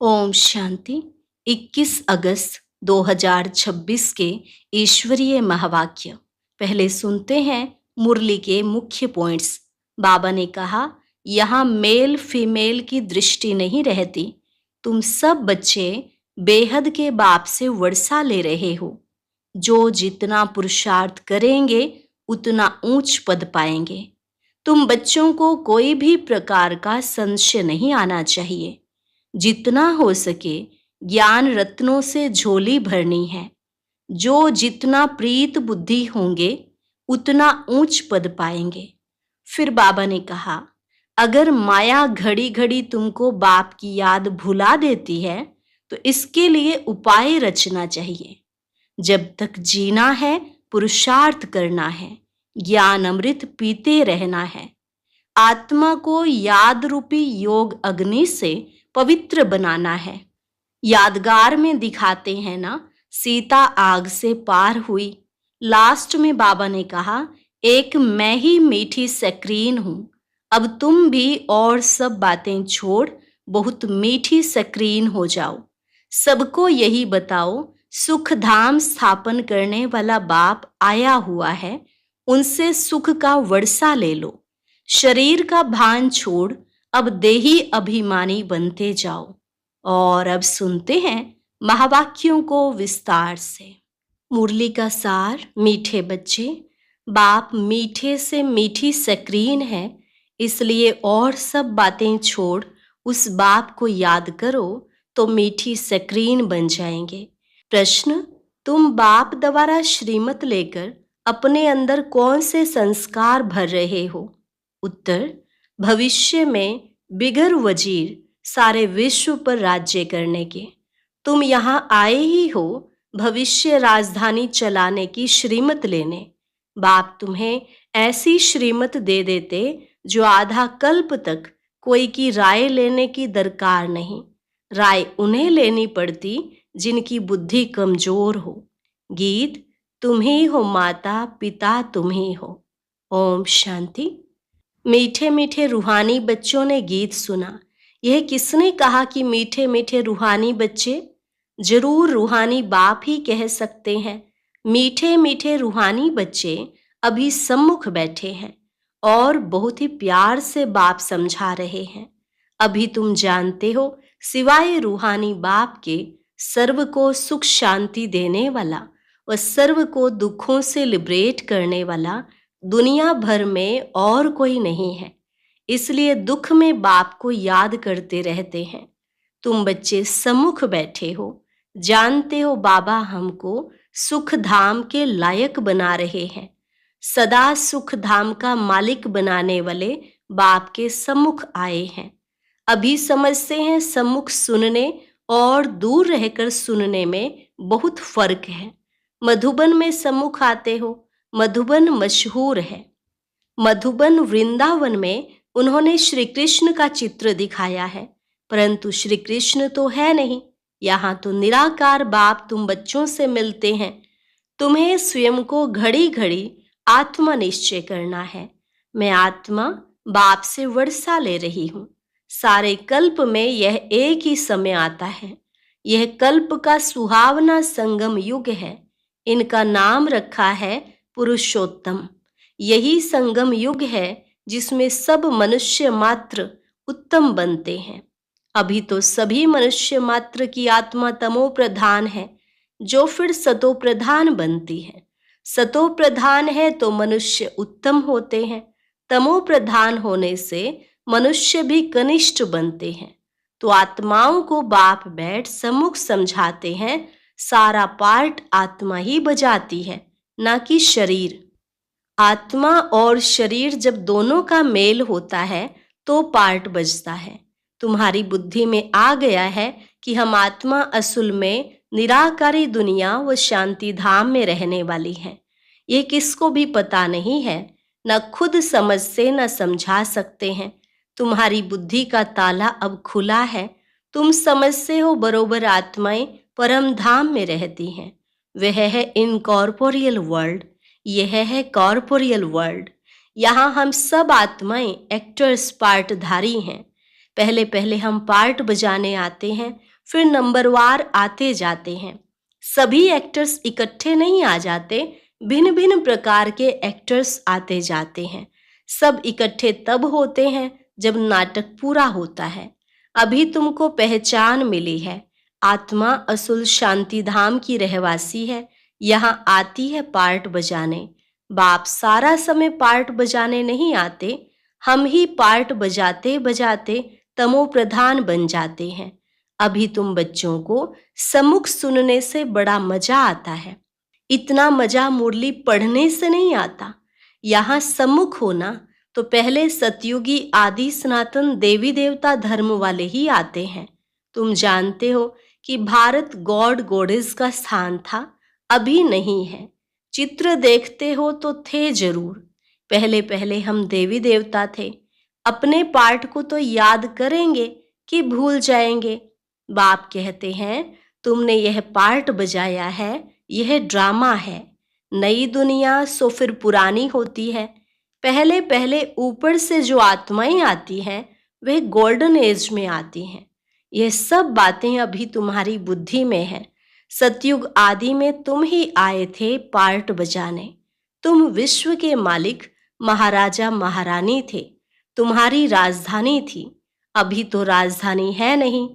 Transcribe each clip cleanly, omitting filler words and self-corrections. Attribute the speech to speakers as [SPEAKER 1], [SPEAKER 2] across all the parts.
[SPEAKER 1] ओम शांति। 21 अगस्त 2026 के ईश्वरीय महावाक्य। पहले सुनते हैं मुरली के मुख्य पॉइंट्स। बाबा ने कहा, यहाँ मेल फीमेल की दृष्टि नहीं रहती। तुम सब बच्चे बेहद के बाप से वर्षा ले रहे हो। जो जितना पुरुषार्थ करेंगे उतना ऊंच पद पाएंगे। तुम बच्चों को कोई भी प्रकार का संशय नहीं आना चाहिए। जितना हो सके ज्ञान रत्नों से झोली भरनी है। जो जितना प्रीत बुद्धि होंगे उतना ऊंच पद पाएंगे। फिर बाबा ने कहा, अगर माया घड़ी घड़ी तुमको बाप की याद भुला देती है तो इसके लिए उपाय रचना चाहिए। जब तक जीना है पुरुषार्थ करना है, ज्ञान अमृत पीते रहना है। आत्मा को याद रूपी योग अग्नि से पवित्र बनाना है। यादगार में दिखाते हैं ना, सीता आग से पार हुई। लास्ट में बाबा ने कहा, एक मैं ही मीठी सक्रीन हूं। अब तुम भी और सब बातें छोड़ बहुत मीठी सक्रीन हो जाओ। सबको यही बताओ, सुख धाम स्थापन करने वाला बाप आया हुआ है। उनसे सुख का वर्षा ले लो। शरीर का भान छोड़ अब देही अभिमानी बनते जाओ। और अब सुनते हैं महावाक्यों को विस्तार से। मुरली का सार। मीठे बच्चे, बाप मीठे से मीठी सक्रीन है, इसलिए और सब बातें छोड़ उस बाप को याद करो तो मीठी सक्रीन बन जाएंगे। प्रश्न, तुम बाप द्वारा श्रीमत लेकर अपने अंदर कौन से संस्कार भर रहे हो? उत्तर, भविष्य में बिगर वजीर सारे विश्व पर राज्य करने के। तुम यहाँ आए ही हो भविष्य राजधानी चलाने की श्रीमत लेने। बाप तुम्हें ऐसी श्रीमत दे देते जो आधा कल्प तक कोई की राय लेने की दरकार नहीं। राय उन्हें लेनी पड़ती जिनकी बुद्धि कमजोर हो। गीत, तुम ही हो माता पिता तुम ही हो। ओम शांति। मीठे मीठे रूहानी बच्चों ने गीत सुना। यह किसने कहा कि मीठे मीठे रूहानी बच्चे? जरूर रूहानी बाप ही कह सकते हैं। मीठे मीठे रूहानी बच्चे अभी सम्मुख बैठे हैं और बहुत ही प्यार से बाप समझा रहे हैं। अभी तुम जानते हो, सिवाय रूहानी बाप के सर्व को सुख शांति देने वाला व सर्व को दुखों से लिबरेट करने वाला दुनिया भर में और कोई नहीं है। इसलिए दुख में बाप को याद करते रहते हैं। तुम बच्चे सम्मुख बैठे हो, जानते हो बाबा हमको सुख धाम के लायक बना रहे हैं। सदा सुख धाम का मालिक बनाने वाले बाप के सम्मुख आए हैं। अभी समझते हैं सम्मुख सुनने और दूर रहकर सुनने में बहुत फर्क है। मधुबन में सम्मुख आते हो। मधुबन मशहूर है। मधुबन वृंदावन में उन्होंने श्री कृष्ण का चित्र दिखाया है, परंतु श्री कृष्ण तो है नहीं। यहाँ तो निराकार बाप तुम बच्चों से मिलते हैं। तुम्हें स्वयं को घड़ी घड़ी आत्मा निश्चय करना है। मैं आत्मा बाप से वर्षा ले रही हूँ। सारे कल्प में यह एक ही समय आता है। यह कल्प का सुहावना संगम युग है। इनका नाम रखा है पुरुषोत्तम। यही संगम युग है जिसमें सब मनुष्य मात्र उत्तम बनते हैं। अभी तो सभी मनुष्य मात्र की आत्मा तमो प्रधान है, जो फिर सतो प्रधान बनती है। सतो प्रधान है तो मनुष्य उत्तम होते हैं। तमो प्रधान होने से मनुष्य भी कनिष्ठ बनते हैं। तो आत्माओं को बाप बैठ सम्मुख समझाते हैं। सारा पार्ट आत्मा ही बजाती है, ना कि शरीर। आत्मा और शरीर जब दोनों का मेल होता है तो पार्ट बजता है। तुम्हारी बुद्धि में आ गया है कि हम आत्मा असल में निराकारी दुनिया व शांति धाम में रहने वाली हैं। ये किसको भी पता नहीं है, न खुद समझ से न समझा सकते हैं। तुम्हारी बुद्धि का ताला अब खुला है। तुम समझते हो बरोबर आत्माएं परम धाम में रहती हैं। वह है इनकॉर्पोरियल वर्ल्ड, यह है कॉर्पोरियल वर्ल्ड। यहाँ हम सब आत्माएं एक्टर्स पार्टधारी हैं। पहले पहले हम पार्ट बजाने आते हैं, फिर नंबरवार आते जाते हैं। सभी एक्टर्स इकट्ठे नहीं आ जाते, भिन्न भिन्न प्रकार के एक्टर्स आते जाते हैं। सब इकट्ठे तब होते हैं जब नाटक पूरा होता है। अभी तुमको पहचान मिली है। आत्मा असुल शांति धाम की रहवासी है, यहाँ आती है पार्ट बजाने। बाप सारा समय पार्ट बजाने नहीं आते, हम ही पार्ट बजाते बजाते तमो प्रधान बन जाते हैं। अभी तुम बच्चों को सम्मुख सुनने से बड़ा मजा आता है। इतना मजा मुरली पढ़ने से नहीं आता। यहाँ सम्मुख होना तो पहले सतयुगी आदि सनातन देवी देवता धर्म वाले ही आते हैं। तुम जानते हो कि भारत गॉड गॉडेस का स्थान था, अभी नहीं है। चित्र देखते हो तो थे जरूर। पहले पहले हम देवी देवता थे। अपने पार्ट को तो याद करेंगे कि भूल जाएंगे। बाप कहते हैं तुमने यह पार्ट बजाया है, यह ड्रामा है। नई दुनिया सो फिर पुरानी होती है। पहले पहले ऊपर से जो आत्माएं आती हैं वह गोल्डन एज में आती हैं। यह सब बातें अभी तुम्हारी बुद्धि में है। सतयुग आदि में तुम ही आए थे पार्ट बजाने। तुम विश्व के मालिक महाराजा महारानी थे। तुम्हारी राजधानी थी। अभी तो राजधानी है नहीं।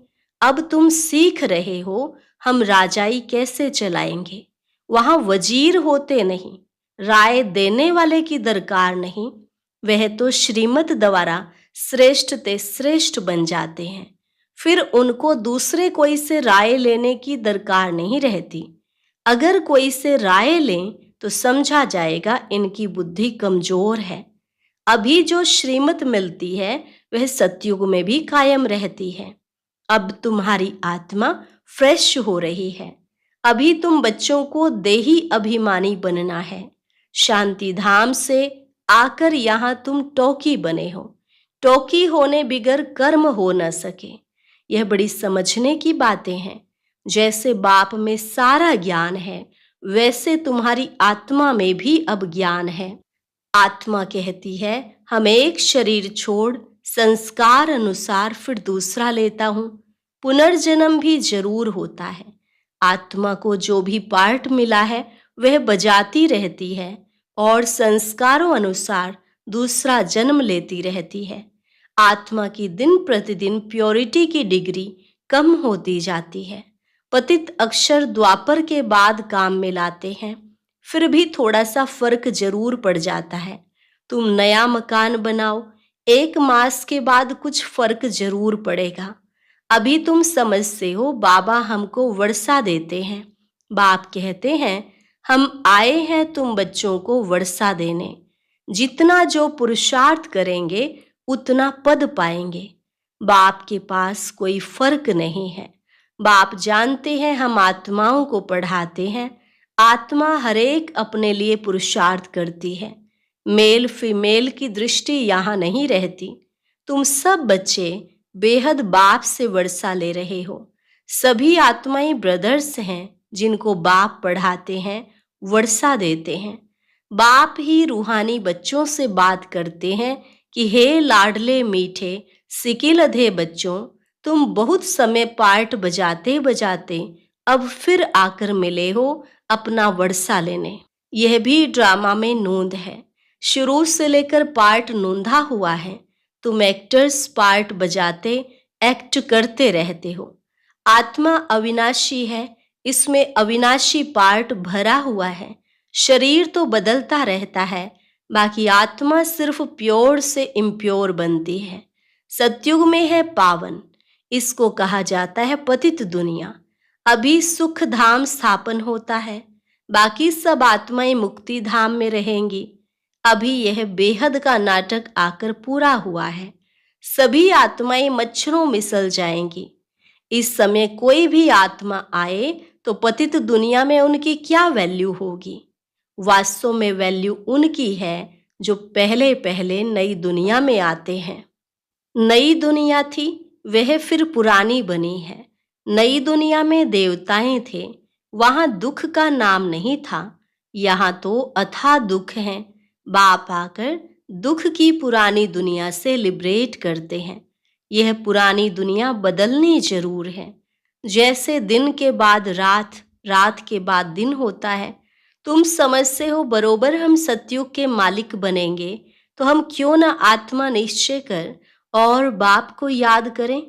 [SPEAKER 1] अब तुम सीख रहे हो हम राजाई कैसे चलाएंगे। वहां वजीर होते नहीं, राय देने वाले की दरकार नहीं। वह तो श्रीमत द्वारा श्रेष्ठ ते श्रेष्ठ बन जाते हैं। फिर उनको दूसरे कोई से राय लेने की दरकार नहीं रहती। अगर कोई से राय लें तो समझा जाएगा इनकी बुद्धि कमजोर है। अभी जो श्रीमत मिलती है वह सतयुग में भी कायम रहती है। अब तुम्हारी आत्मा फ्रेश हो रही है। अभी तुम बच्चों को देही अभिमानी बनना है। शांति धाम से आकर यहाँ तुम टोकी बने हो। टोकी होने बिगर कर्म हो न सके। यह बड़ी समझने की बातें हैं। जैसे बाप में सारा ज्ञान है, वैसे तुम्हारी आत्मा में भी अब ज्ञान है। आत्मा कहती है हम एक शरीर छोड़ संस्कार अनुसार फिर दूसरा लेता हूँ। पुनर्जन्म भी जरूर होता है। आत्मा को जो भी पार्ट मिला है वह बजाती रहती है और संस्कारों अनुसार दूसरा जन्म लेती रहती है। आत्मा की दिन प्रतिदिन प्योरिटी की डिग्री कम होती जाती है। पतित अक्षर द्वापर के बाद काम में लाते हैं, फिर भी थोड़ा सा फर्क जरूर पड़ जाता है। तुम नया मकान बनाओ, 1 मास के बाद कुछ फर्क जरूर पड़ेगा। अभी तुम समझते हो बाबा हमको वर्षा देते हैं। बाप कहते हैं हम आए हैं तुम बच्चों को वर्षा देने। जितना जो पुरुषार्थ करेंगे उतना पद पाएंगे। बाप के पास कोई फर्क नहीं है। बाप जानते हैं हम आत्माओं को पढ़ाते हैं। आत्मा हरेक अपने लिए पुरुषार्थ करती है। मेल फीमेल की दृष्टि यहाँ नहीं रहती। तुम सब बच्चे बेहद बाप से वर्षा ले रहे हो। सभी आत्माएं ब्रदर्स हैं जिनको बाप पढ़ाते हैं, वर्षा देते हैं। बाप ही रूहानी बच्चों से बात करते हैं कि हे लाडले मीठे सिकिलधे बच्चों, तुम बहुत समय पार्ट बजाते बजाते अब फिर आकर मिले हो अपना वर्षा लेने। यह भी ड्रामा में नोंद है। शुरू से लेकर पार्ट नोंधा हुआ है। तुम एक्टर्स पार्ट बजाते एक्ट करते रहते हो। आत्मा अविनाशी है, इसमें अविनाशी पार्ट भरा हुआ है। शरीर तो बदलता रहता है, बाकी आत्मा सिर्फ प्योर से इम्प्योर बनती है। सतयुग में है पावन, इसको कहा जाता है पतित दुनिया। अभी सुख धाम स्थापन होता है, बाकी सब आत्माएं मुक्ति धाम में रहेंगी। अभी यह बेहद का नाटक आकर पूरा हुआ है। सभी आत्माएं मच्छरों मिसल जाएंगी। इस समय कोई भी आत्मा आए तो पतित दुनिया में उनकी क्या वैल्यू होगी। वास्तव में वैल्यू उनकी है जो पहले पहले नई दुनिया में आते हैं। नई दुनिया थी, वह फिर पुरानी बनी है। नई दुनिया में देवताएं थे, वहां दुख का नाम नहीं था। यहाँ तो अथाह दुख है। बाप आकर दुख की पुरानी दुनिया से लिबरेट करते हैं। यह पुरानी दुनिया बदलनी जरूर है। जैसे दिन के बाद रात, रात के बाद दिन होता है, तुम समझते हो बरोबर हम सतयुग के मालिक बनेंगे, तो हम क्यों ना आत्मा निश्चय कर और बाप को याद करें।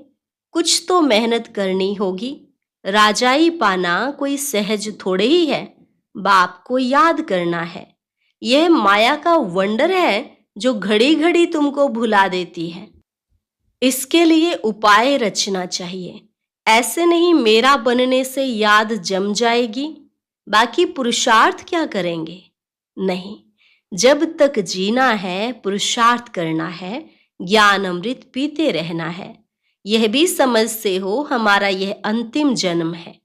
[SPEAKER 1] कुछ तो मेहनत करनी होगी। राजाई पाना कोई सहज थोड़े ही है। बाप को याद करना है। यह माया का वंडर है जो घड़ी घड़ी तुमको भुला देती है। इसके लिए उपाय रचना चाहिए। ऐसे नहीं मेरा बनने से याद जम जाएगी, बाकी पुरुषार्थ क्या करेंगे। नहीं, जब तक जीना है पुरुषार्थ करना है, ज्ञान अमृत पीते रहना है। यह भी समझते हो हमारा यह अंतिम जन्म है।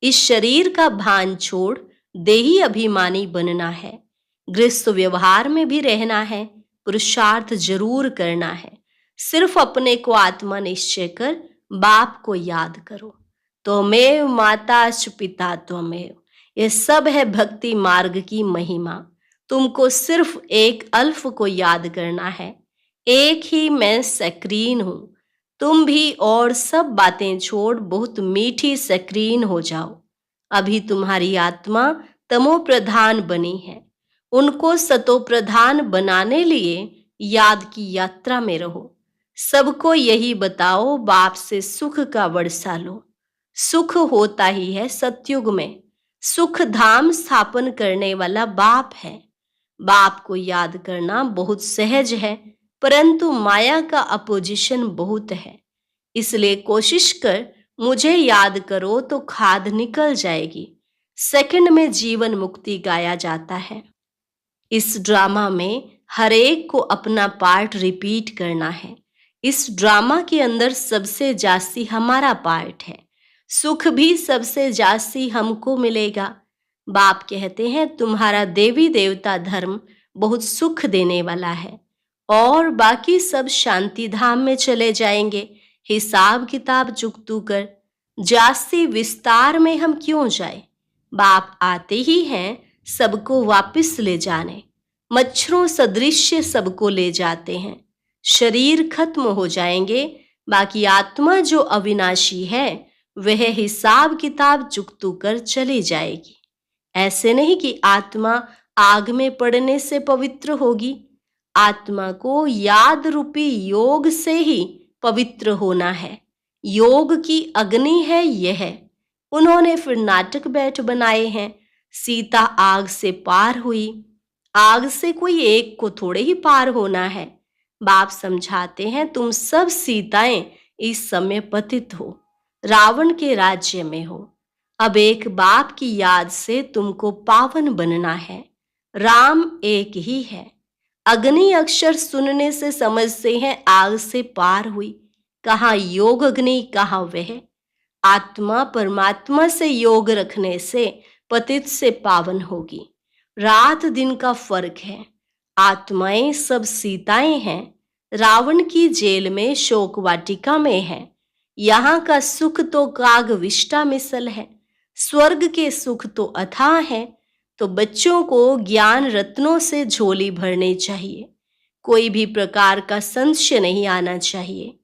[SPEAKER 1] इस शरीर का भान छोड़ देही अभिमानी बनना है। गृहस्थ व्यवहार में भी रहना है, पुरुषार्थ जरूर करना है। सिर्फ अपने को आत्मा निश्चय कर बाप को याद करो। त्वमेव माता च पिता त्वमेव। यह सब है भक्ति मार्ग की महिमा। तुमको सिर्फ एक अल्फ को याद करना है। एक ही मैं सक्रीन हूं। तुम भी और सब बातें छोड़ बहुत मीठी सक्रीन हो जाओ। अभी तुम्हारी आत्मा तमो प्रधान बनी है। उनको सतो प्रधान बनाने लिए याद की यात्रा में रहो। सबको यही बताओ बाप से सुख का वर्षा लो। सुख होता ही है सतयुग में। सुख धाम स्थापन करने वाला बाप है। बाप को याद करना बहुत सहज है, परंतु माया का अपोजिशन बहुत है। इसलिए कोशिश कर मुझे याद करो तो खाद निकल जाएगी। सेकंड में जीवन मुक्ति गाया जाता है। इस ड्रामा में हर एक को अपना पार्ट रिपीट करना है। इस ड्रामा के अंदर सबसे जास्ती हमारा पार्ट है। सुख भी सबसे जास्ती हमको मिलेगा। बाप कहते हैं तुम्हारा देवी देवता धर्म बहुत सुख देने वाला है और बाकी सब शांति धाम में चले जाएंगे। हिसाब किताब चुकतू कर जास्ती विस्तार में हम क्यों जाए। बाप आते ही हैं सबको वापस ले जाने। मच्छरों सदृश सबको ले जाते हैं। शरीर खत्म हो जाएंगे, बाकी आत्मा जो अविनाशी है वह हिसाब किताब चुकतू कर चली जाएगी। ऐसे नहीं कि आत्मा आग में पड़ने से पवित्र होगी। आत्मा को याद रूपी योग से ही पवित्र होना है। योग की अग्नि है यह। उन्होंने फिर नाटक बैठ बनाए हैं। सीता आग से पार हुई। आग से कोई एक को थोड़े ही पार होना है। बाप समझाते हैं तुम सब सीताएं इस समय पतित हो, रावण के राज्य में हो। अब एक बाप की याद से तुमको पावन बनना है। राम एक ही है। अग्नि अक्षर सुनने से समझते हैं आग से पार हुई। कहाँ योग अग्नि, कहाँ वह। आत्मा परमात्मा से योग रखने से पतित से पावन होगी। रात दिन का फर्क है। आत्माएं सब सीताएं हैं। रावण की जेल में शोक वाटिका में है। यहाँ का सुख तो काग विष्टा मिसल है। स्वर्ग के सुख तो अथाह है। तो बच्चों को ज्ञान रत्नों से झोली भरनी चाहिए। कोई भी प्रकार का संशय नहीं आना चाहिए।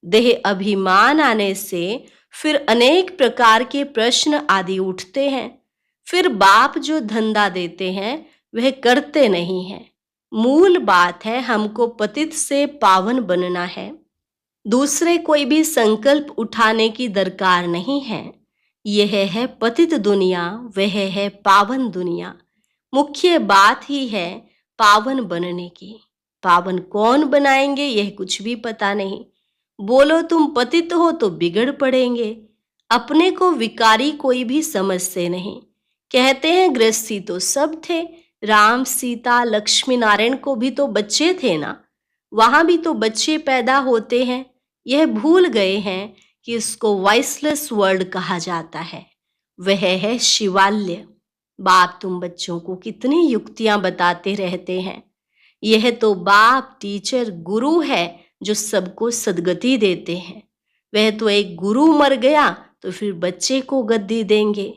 [SPEAKER 1] देह अभिमान आने से फिर अनेक प्रकार के प्रश्न आदि उठते हैं। फिर बाप जो धंधा देते हैं वह करते नहीं हैं। मूल बात है हमको पतित से पावन बनना है। दूसरे कोई भी संकल्प उठाने की दरकार नहीं है। यह है पतित दुनिया, वह है पावन दुनिया। मुख्य बात ही है पावन बनने की। पावन कौन बनाएंगे यह कुछ भी पता नहीं। बोलो तुम पतित हो तो बिगड़ पड़ेंगे। अपने को विकारी कोई भी समझते नहीं। कहते हैं गृहस्थी तो सब थे। राम सीता लक्ष्मी नारायण को भी तो बच्चे थे ना। वहां भी तो बच्चे पैदा होते हैं। यह भूल गए हैं कि इसको वॉइसलेस वर्ड कहा जाता है। वह है शिवाल्य। बाप तुम बच्चों को कितनी युक्तियां बताते रहते हैं। यह तो बाप टीचर गुरु है जो सबको सदगति देते हैं। वह तो एक गुरु मर गया तो फिर बच्चे को गद्दी देंगे।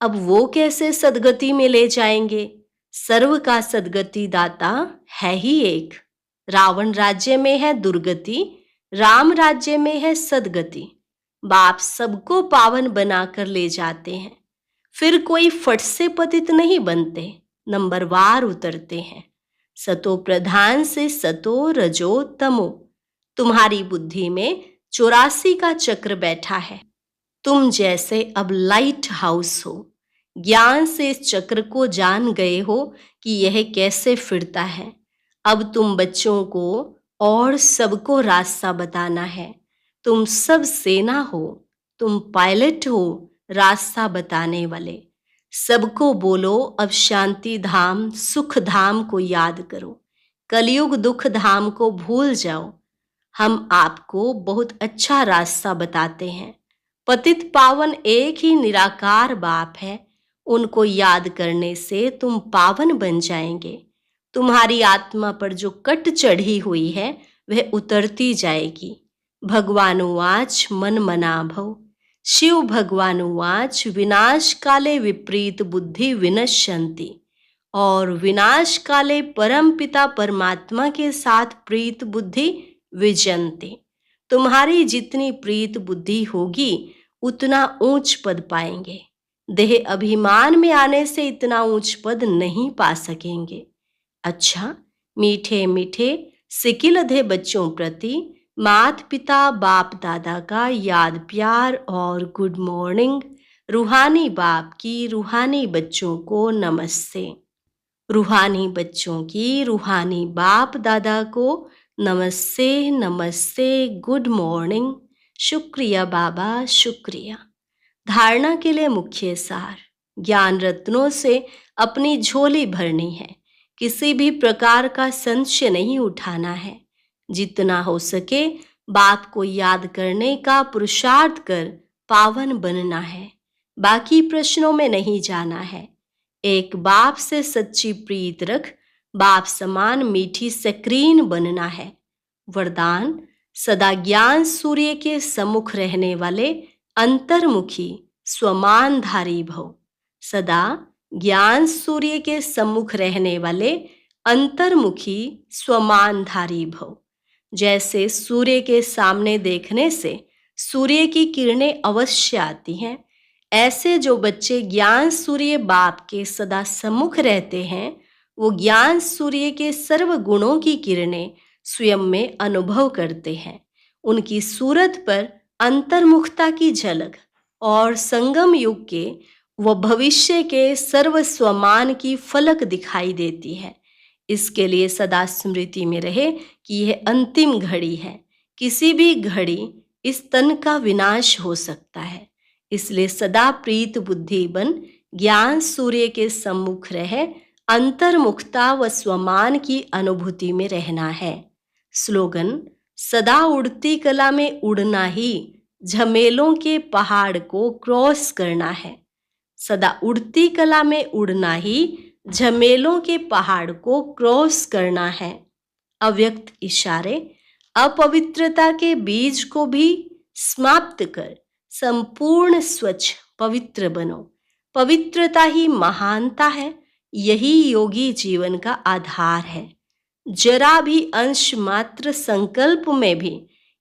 [SPEAKER 1] अब वो कैसे सदगति में ले जाएंगे। सर्व का सदगति दाता है ही एक। रावण राज्य में है दुर्गति, राम राज्य में है सदगति। बाप सबको पावन बनाकर ले जाते हैं। फिर कोई फट से पतित नहीं बनते, नंबरवार उतरते हैं। सतो प्रधान से सतो रजो तमो। तुम्हारी बुद्धि में 84 का चक्र बैठा है। तुम जैसे अब लाइट हाउस हो। ज्ञान से इस चक्र को जान गए हो कि यह कैसे फिरता है। अब तुम बच्चों को और सबको रास्ता बताना है। तुम सब सेना हो, तुम पायलट हो, रास्ता बताने वाले। सबको बोलो अब शांति धाम सुख धाम को याद करो, कलयुग दुख धाम को भूल जाओ। हम आपको बहुत अच्छा रास्ता बताते हैं। पतित पावन एक ही निराकार बाप है, उनको याद करने से तुम पावन बन जाएंगे। तुम्हारी आत्मा पर जो कट चढ़ी हुई है वह उतरती जाएगी। भगवानुवाच मन मना भव। शिव भगवानुवाच विनाश काले विपरीत बुद्धि विनश्यन्ति। और विनाश काले परम पिता परमात्मा के साथ प्रीत बुद्धि विजयन्ति। तुम्हारी जितनी प्रीत बुद्धि होगी उतना ऊंच पद पाएंगे। देह अभिमान में आने से इतना ऊंच पद नहीं पा सकेंगे। अच्छा, मीठे मीठे सिकिलधे बच्चों प्रति माता पिता बाप दादा का याद प्यार और गुड मॉर्निंग। रूहानी बाप की रूहानी बच्चों को नमस्ते। रूहानी बच्चों की रूहानी बाप दादा को नमस्ते नमस्ते, गुड मॉर्निंग। शुक्रिया बाबा, शुक्रिया। धारणा के लिए मुख्य सार। ज्ञान रत्नों से अपनी झोली भरनी है। किसी भी प्रकार का संशय नहीं उठाना है। जितना हो सके बाप को याद करने का पुरुषार्थ कर पावन बनना है। बाकी प्रश्नों में नहीं जाना है। एक बाप से सच्ची प्रीत रख बाप समान मीठी स्क्रीन बनना है। वरदान, सदा ज्ञान सूर्य के सम्मुख रहने वाले अंतर्मुखी स्वमानधारी भव। सदा ज्ञान सूर्य के सम्मुख रहने वाले अंतर्मुखी स्वमानधारी भव। जैसे सूर्य के सामने देखने से सूर्य की किरणें अवश्य आती हैं, ऐसे जो बच्चे ज्ञान सूर्य बाप के सदा सम्मुख रहते हैं वो ज्ञान सूर्य के सर्व गुणों की किरणें स्वयं में अनुभव करते हैं। उनकी सूरत पर अंतर्मुखता की झलक और संगम युग के व भविष्य के सर्व स्वमान की फलक दिखाई देती है। इसके लिए सदा स्मृति में रहे कि यह अंतिम घड़ी है। किसी भी घड़ी इस तन का विनाश हो सकता है। इसलिए सदा प्रीत बुद्धि बन ज्ञान सूर्य के सम्मुख रहे अंतर्मुखता व स्वमान की अनुभूति में रहना है। स्लोगन, सदा उड़ती कला में उड़ना ही झमेलों के पहाड़ को क्रॉस करना है। सदा उड़ती कला में उड़ना ही झमेलों के पहाड़ को क्रॉस करना है। अव्यक्त इशारे, अपवित्रता के बीज को भी समाप्त कर संपूर्ण स्वच्छ पवित्र बनो। पवित्रता ही महानता है। यही योगी जीवन का आधार है। जरा भी अंश मात्र संकल्प में भी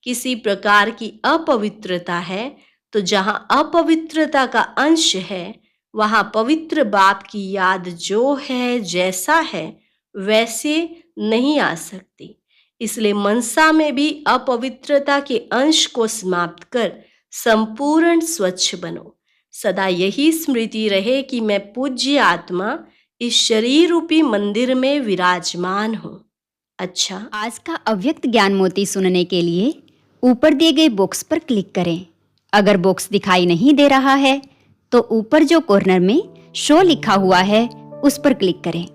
[SPEAKER 1] किसी प्रकार की अपवित्रता है तो जहां अपवित्रता का अंश है वहां पवित्र बाप की याद जो है जैसा है वैसे नहीं आ सकती। इसलिए मनसा में भी अपवित्रता के अंश को समाप्त कर संपूर्ण स्वच्छ बनो। सदा यही स्मृति रहे कि मैं पूज्य आत्मा इस शरीर रूपी मंदिर में विराजमान हूँ। अच्छा,
[SPEAKER 2] आज का अव्यक्त ज्ञान मोती सुनने के लिए ऊपर दिए गए बॉक्स पर क्लिक करें। अगर बॉक्स दिखाई नहीं दे रहा है तो ऊपर जो कॉर्नर में शो लिखा हुआ है उस पर क्लिक करें।